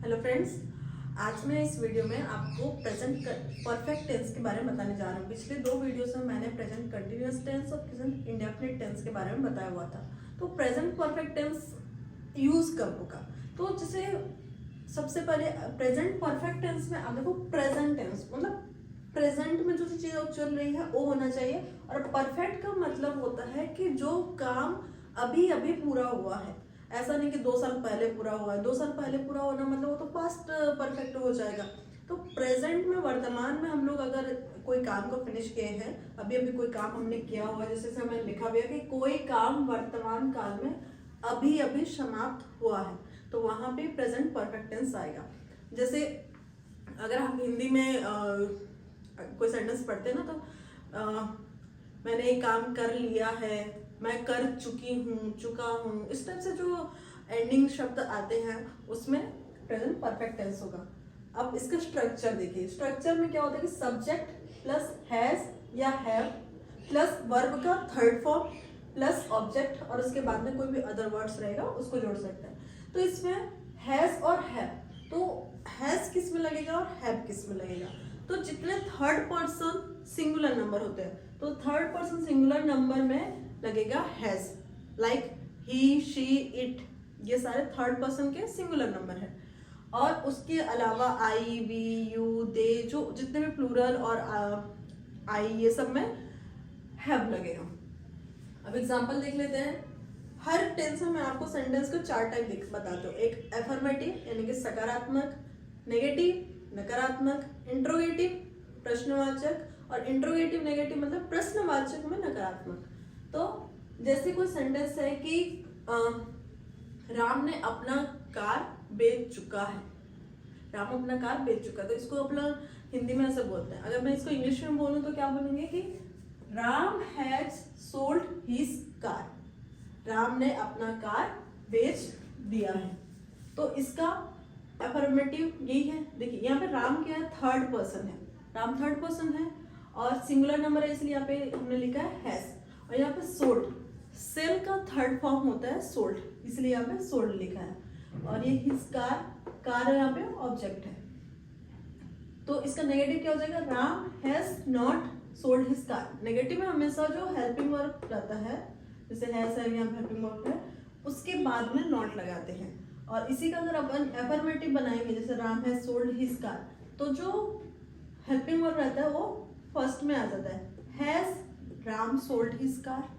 Hello friends, आज मैं इस वीडियो में आपको प्रेजेंट परफेक्ट टेंस के बारे में बताने जा रहा हूँ। पिछले दो वीडियोस में मैंने प्रेजेंट कंटिन्यूअस टेंस और प्रेजेंट इंडेफिनिट टेंस के बारे में बताया हुआ था। तो प्रेजेंट परफेक्ट टेंस यूज कब होगा? तो जैसे सबसे पहले प्रेजेंट परफेक्ट टेंस में आप देखो, प्रेजेंट टेंस मतलब प्रेजेंट में जो चीज़ चल रही है वो होना चाहिए, और परफेक्ट का मतलब होता है कि जो काम अभी अभी पूरा हुआ है। ऐसा नहीं कि 2 साल पहले पूरा हुआ है। 2 साल पहले पूरा होना मतलब वो तो पास्ट परफेक्ट हो जाएगा। तो प्रेजेंट में, वर्तमान में हम लोग अगर कोई काम को फिनिश किए हैं, अभी अभी कोई काम हमने किया हुआ है, जैसे हमें लिखा हुआ है कि कोई काम वर्तमान काल में अभी अभी समाप्त हुआ है, तो वहां पे प्रेजेंट परफेक्ट टेंस आएगा। जैसे अगर हम हिंदी में कोई सेंटेंस पढ़ते हैं ना, तो मैंने एक काम कर लिया है, मैं कर चुकी हूँ, चुका हूँ, इस टाइप से जो एंडिंग शब्द आते हैं उसमें प्रेजेंट परफेक्ट टेंस होगा। अब इसका स्ट्रक्चर देखिए। स्ट्रक्चर में क्या होता है कि सब्जेक्ट प्लस हैज या हैव प्लस वर्ब का थर्ड फॉर्म प्लस ऑब्जेक्ट, और उसके बाद में कोई भी अदर वर्ड्स रहेगा उसको जोड़ सकते हैं। तो इसमें हैज और हैव, तो हैज किस में लगेगा और हैव किस में लगेगा? तो जितने थर्ड पर्सन सिंगुलर नंबर होते हैं, तो थर्ड पर्सन सिंगुलर नंबर में लगेगा has, like he, she, it, ये सारे थर्ड पर्सन के सिंगुलर नंबर हैं। और उसके अलावा आई, वी, यू, दे, जो जितने भी प्लूरल और आई, ये सब में हैव लगेगा। अब एग्जांपल देख लेते हैं। हर टेंस में मैं आपको सेंटेंस को 4 टाइप बताती हूँ। एक एफर्मेटिव यानी कि सकारात्मक, नेगेटिव नकारात्मक, इंट्रोगेटिव प्रश्नवाचक, और इंट्रोगेटिव नेगेटिव मतलब प्रश्नवाचक में नकारात्मक। तो जैसे कोई सेंटेंस है कि राम ने अपना कार बेच चुका है। राम अपना कार बेच चुका है, तो इसको अपना हिंदी में ऐसे बोलते हैं। अगर मैं इसको इंग्लिश में बोलूं तो क्या बोलेंगे कि Ram has sold his car. Ram ने अपना कार बेच दिया है। तो इसका अफर्मेटिव यही है। देखिए यहाँ पे राम क्या है, थर्ड पर्सन है। राम थर्ड पर्सन है और सिंगुलर नंबर है, इसलिए यहाँ पे हमने लिखा है हैज। और यहाँ पे सोल्ड, सेल का थर्ड फॉर्म होता है सोल्ड, इसलिए यहाँ पे सोल्ड लिखा है। और ये हिज कार, कार यहाँ पे ऑब्जेक्ट है। तो इसका नेगेटिव क्या हो जाएगा? Ram has not sold his car. Negative में हमेशा जो हेल्पिंग वर्ब रहता है, जैसे हैज है, यहाँ हेल्पिंग वर्ब है, उसके बाद में नॉट लगाते हैं। और इसी का अगर अपन एफर्मेटिव बनाएंगे, जैसे Ram has sold his car, तो जो हेल्पिंग वर्ब रहता है वो फर्स्ट में आ जाता है, has Ram sold his car.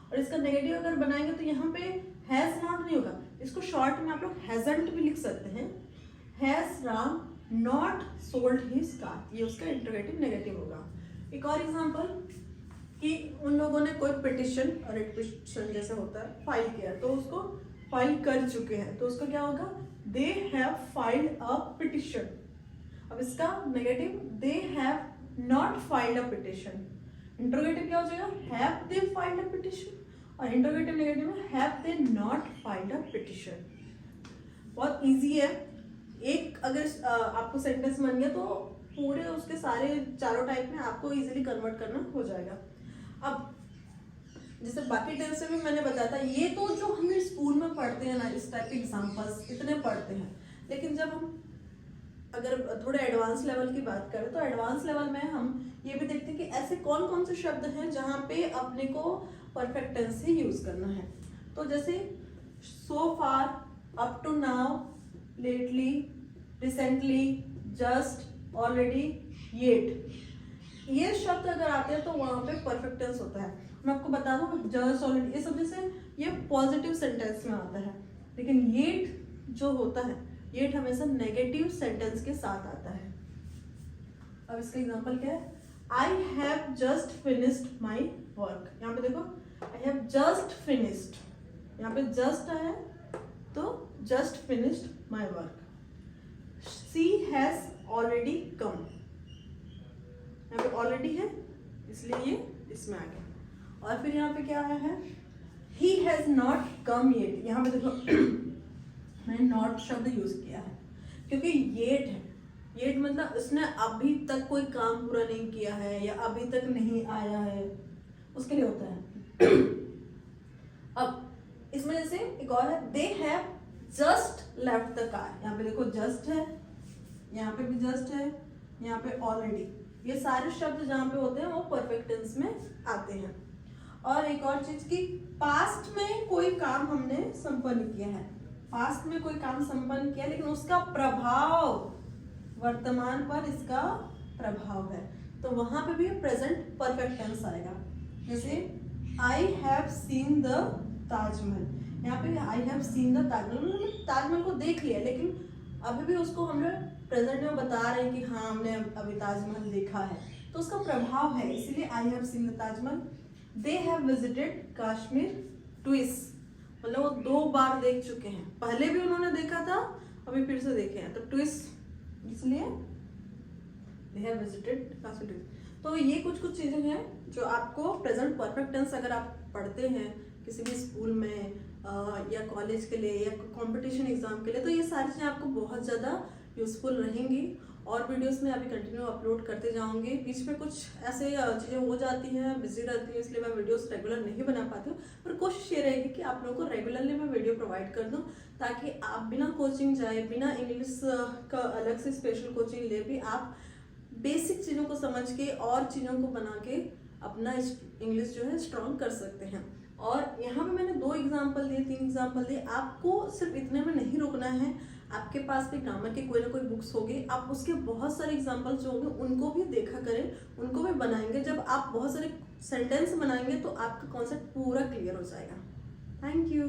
और इसका नेगेटिव अगर बनाएंगे तो यहाँ पे हैज नॉट नहीं होगा, इसको शॉर्ट में आप लोग हैजंट भी लिख सकते हैं। Has Ram not sold his car, ये उसका इंट्रोगेटिव नेगेटिव होगा। एक और एग्जांपल कि उन लोगों ने कोई पिटिशन, और एक पिटिशन जैसे होता है फाइल किया, तो उसको फाइल कर चुके हैं, तो उसका क्या होगा? They have filed a petition. अब इसका negative, they have not filed a petition. Interrogative क्या हो जाएगा? Have they filed a petition, और इंट्रोगेटिव नेगेटिव में have they not filed a petition. बहुत इजी है। एक अगर आपको सेंटेंस बन गया तो पूरे उसके सारे चारों टाइप में आपको इजीली कन्वर्ट करना हो जाएगा। अब जैसे बाकी टेंस में भी मैंने बताया था, ये तो जो हम स्कूल में पढ़ते हैं ना, इस टाइप के एग्जांपल्स इतने पढ़ते हैं, लेकिन जब हम अगर थोड़े एडवांस लेवल की बात करें तो एडवांस लेवल में हम ये भी देखते हैं कि ऐसे कौन कौन से शब्द हैं जहाँ पे अपने को परफेक्ट टेंस ही यूज करना है। तो जैसे so far, up to now, lately, recently, just, already, yet, ये शब्द अगर आते हैं तो वहां पे परफेक्ट टेंस होता है। मैं आपको बता दूं, जस्ट, ऑलरेडी, ये सब जैसे ये पॉजिटिव सेंटेंस में आता है, लेकिन येट जो होता है, येट हमेशा नेगेटिव सेंटेंस के साथ आता है। अब इसका एग्जांपल क्या है? I have just finished my work. यहाँ पे देखो, आई हैव जस्ट फिनिश्ड, यहाँ पे जस्ट है तो just finished my work. She has already come, यहाँ पे ऑलरेडी है इसलिए ये इसमें आ गया। और फिर यहाँ पे क्या आया है? He has not come yet. यहाँ पे देखो मैंने नॉट शब्द यूज किया है क्योंकि येट है। येट मतलब उसने अभी तक कोई काम पूरा नहीं किया है या अभी तक नहीं आया है, उसके लिए होता है। अब इसमें जैसे एक और है, they have just left the car. यहाँ पे देखो जस्ट है, यहाँ पे भी जस्ट है, यहाँ पे ऑलरेडी, ये सारे शब्द जहाँ पे होते हैं वो परफेक्ट टेंस में आते हैं। और एक और चीज की पास्ट में कोई काम हमने संपन्न किया है, पास्ट में कोई काम संपन्न किया लेकिन उसका प्रभाव वर्तमान पर इसका प्रभाव है, तो वहां पे भी प्रेजेंट परफेक्ट टेंस आएगा। जैसे I have seen the Taj Mahal, यहाँ पे I have seen the Taj Mahal, हमने ताजमहल को देख लिया लेकिन अभी भी उसको हम लोग प्रेजेंट में बता रहे हैं कि हाँ हमने अभी ताजमहल देखा है, तो उसका प्रभाव है, इसीलिए I have seen the Taj Mahal. They have visited Kashmir twice, मतलब वो 2 बार देख चुके हैं, पहले भी उन्होंने देखा था अभी फिर से देखे हैं, तो ट्विस इसलिए they have visited Kashmir twice. तो ये कुछ चीजें हैं जो आपको प्रेजेंट परफेक्ट टेंस अगर आप पढ़ते हैं किसी भी स्कूल में या कॉलेज के लिए या कंपटीशन एग्जाम के लिए, तो ये सारी चीज़ें आपको बहुत ज़्यादा यूजफुल रहेंगी। और वीडियोस में अभी कंटिन्यू अपलोड करते जाऊंगी, बीच में कुछ ऐसे चीज़ें हो जाती हैं, बिजी रहती हूँ, इसलिए मैं वीडियोस रेगुलर नहीं बना पाती हूँ, पर कोशिश ये रहेगी कि आप लोगों को रेगुलरली मैं वीडियो प्रोवाइड कर दूँ, ताकि आप बिना कोचिंग जाए, बिना इंग्लिश का अलग से स्पेशल कोचिंग ले भी आप बेसिक चीज़ों को समझ के और चीज़ों को बना के अपना इंग्लिश जो है स्ट्रॉन्ग कर सकते हैं। और यहाँ पे मैंने 2 एग्जाम्पल दिए, 3 एग्जाम्पल दिए, आपको सिर्फ इतने में नहीं रुकना है, आपके पास भी ग्रामर के कोई ना कोई बुक्स होगी, आप उसके बहुत सारे एग्जाम्पल्स जो होंगे उनको भी देखा करें, उनको भी बनाएंगे। जब आप बहुत सारे सेंटेंस बनाएंगे तो आपका कॉन्सेप्ट पूरा क्लियर हो जाएगा। Thank you.